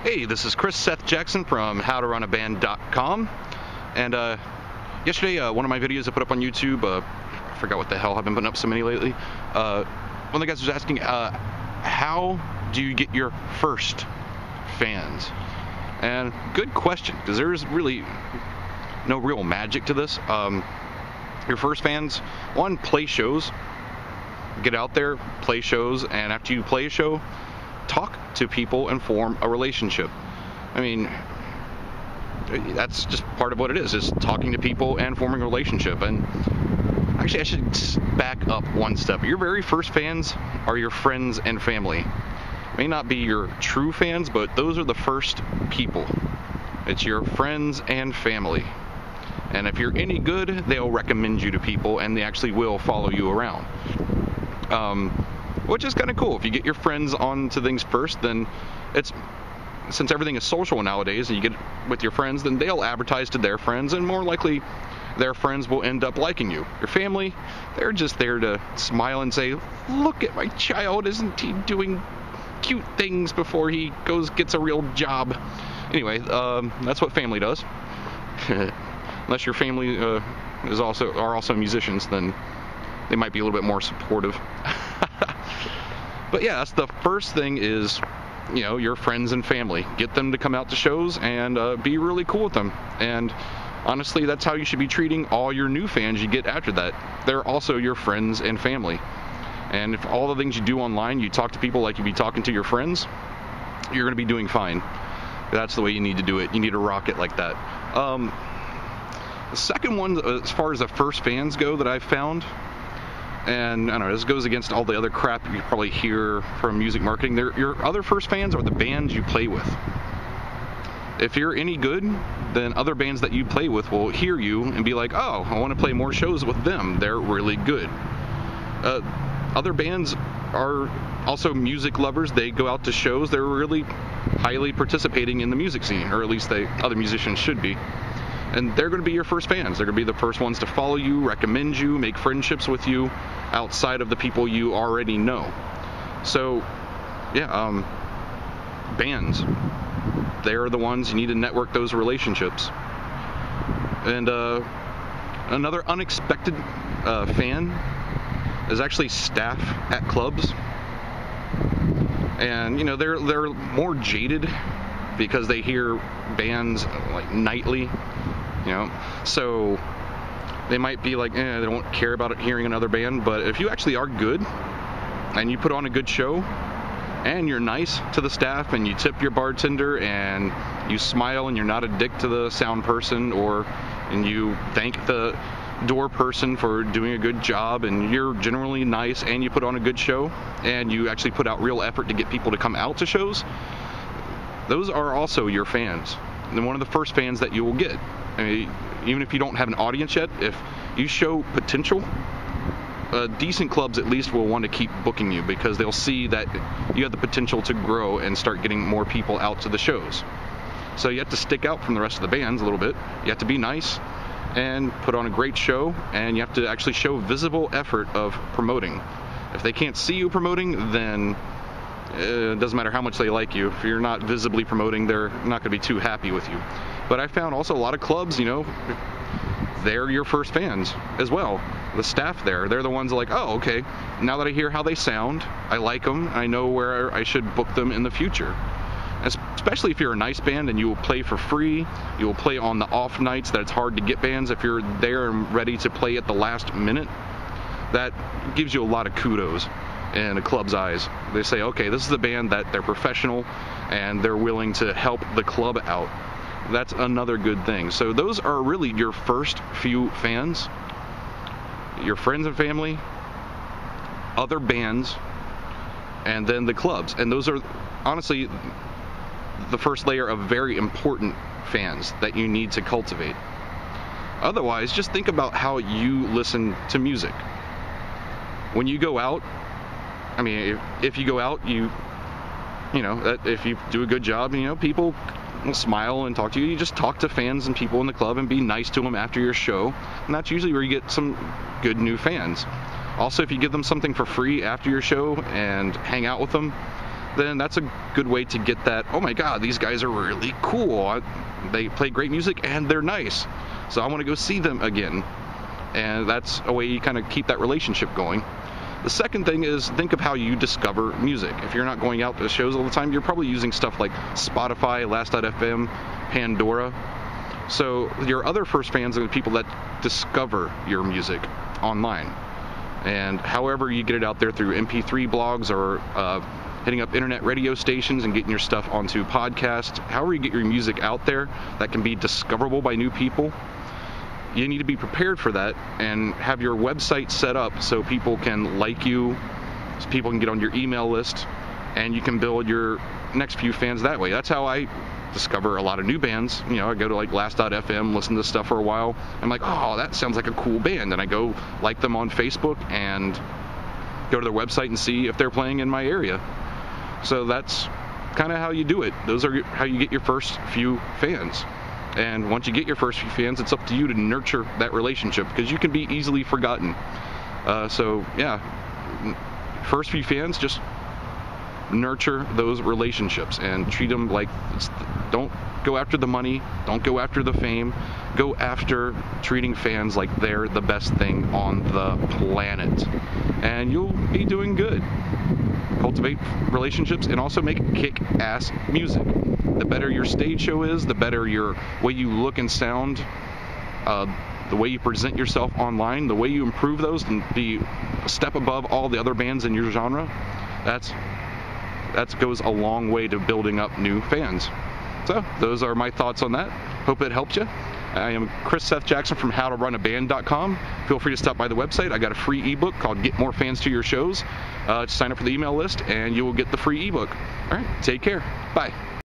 Hey, this is Seth Jackson from howtorunaband.com, and yesterday one of my videos I put up on YouTube, I forgot what the hell, I've been putting up so many lately, one of the guys was asking, how do you get your first fans? And good question, because there's really no real magic to this. Your first fans, one, play shows, get out there, play shows, and after you play a show, talk to people and form a relationship. I mean, that's just part of what it is talking to people and forming a relationship. And actually, I should back up one step. Your very first fans are your friends and family. May not be your true fans, but those are the first people. It's your friends and family. And if you're any good, they'll recommend you to people, and they actually will follow you around. Which is kind of cool. If you get your friends onto things first, then since everything is social nowadays, and you get with your friends, then they'll advertise to their friends, and more likely their friends will end up liking you. Your family, they're just there to smile and say, look at my child, isn't he doing cute things before he gets a real job? Anyway, that's what family does. Unless your family are also musicians, then they might be a little bit more supportive. But yeah, that's the first thing is, your friends and family. Get them to come out to shows and be really cool with them. And honestly, that's how you should be treating all your new fans you get after that. They're also your friends and family. And if all the things you do online, you talk to people like you'd be talking to your friends, you're going to be doing fine. That's the way you need to do it. You need to rock it like that. The second one, as far as the first fans go that I've found, and I don't know, this goes against all the other crap you probably hear from music marketing. Your other first fans are the bands you play with. If you're any good, then other bands that you play with will hear you and be like, oh, I want to play more shows with them. They're really good. Other bands are also music lovers. They go out to shows. They're really highly participating in the music scene, or at least other musicians should be. And they're going to be your first fans. They're going to be the first ones to follow you, recommend you, make friendships with you outside of the people you already know. So, yeah, bands. They're the ones you need to network those relationships. And another unexpected fan is actually staff at clubs. And, they're more jaded because they hear bands like nightly. So they might be like, they don't care about hearing another band. But if you actually are good and you put on a good show and you're nice to the staff and you tip your bartender and you smile and you're not a dick to the sound person, and you thank the door person for doing a good job, and you're generally nice and you put on a good show and you actually put out real effort to get people to come out to shows, those are also your fans. And one of the first fans that you will get. I mean, even if you don't have an audience yet, if you show potential, decent clubs at least will want to keep booking you because they'll see that you have the potential to grow and start getting more people out to the shows. So you have to stick out from the rest of the bands a little bit. You have to be nice and put on a great show, and you have to actually show visible effort of promoting. If they can't see you promoting, then it doesn't matter how much they like you. If you're not visibly promoting, they're not going to be too happy with you. But I found also a lot of clubs, they're your first fans as well. The staff they're the ones like, oh, okay, now that I hear how they sound, I like them, I know where I should book them in the future. Especially if you're a nice band and you will play for free, you will play on the off nights that it's hard to get bands. If you're there and ready to play at the last minute, that gives you a lot of kudos in a club's eyes. They say, okay, this is a band that they're professional and they're willing to help the club out. That's another good thing. So those are really your first few fans, your friends and family, other bands, and then the clubs. And those are honestly the first layer of very important fans that you need to cultivate. Otherwise, just think about how you listen to music. When you go out, I mean, if you go out, if you do a good job, people will smile and talk to you. You just talk to fans and people in the club and be nice to them after your show, and that's usually where you get some good new fans. Also, if you give them something for free after your show and hang out with them, then that's a good way to get that, oh my god, these guys are really cool. They play great music and they're nice. So I want to go see them again. And that's a way you kind of keep that relationship going. The second thing is think of how you discover music. If you're not going out to shows all the time, you're probably using stuff like Spotify, Last.fm, Pandora. So your other first fans are the people that discover your music online. And however you get it out there through MP3 blogs or hitting up internet radio stations and getting your stuff onto podcasts, however you get your music out there that can be discoverable by new people, you need to be prepared for that and have your website set up so people can like you, so people can get on your email list, and you can build your next few fans that way. That's how I discover a lot of new bands. You know, I go to like Last.fm, listen to stuff for a while. I'm like, oh, that sounds like a cool band. And I go like them on Facebook and go to their website and see if they're playing in my area. So that's kind of how you do it. Those are how you get your first few fans. And once you get your first few fans, it's up to you to nurture that relationship because you can be easily forgotten. So yeah, first few fans, just nurture those relationships and treat them like, don't go after the money, don't go after the fame, go after treating fans like they're the best thing on the planet. And you'll be doing good. Cultivate relationships and also make kick-ass music. The better your stage show is, the better your way you look and sound, the way you present yourself online, the way you improve those and be a step above all the other bands in your genre, that goes a long way to building up new fans. So those are my thoughts on that. Hope it helped you. I am Chris Seth Jackson from howtorunaband.com. Feel free to stop by the website. I got a free ebook called Get More Fans to Your Shows. Sign up for the email list and you will get the free ebook. All right, take care. Bye.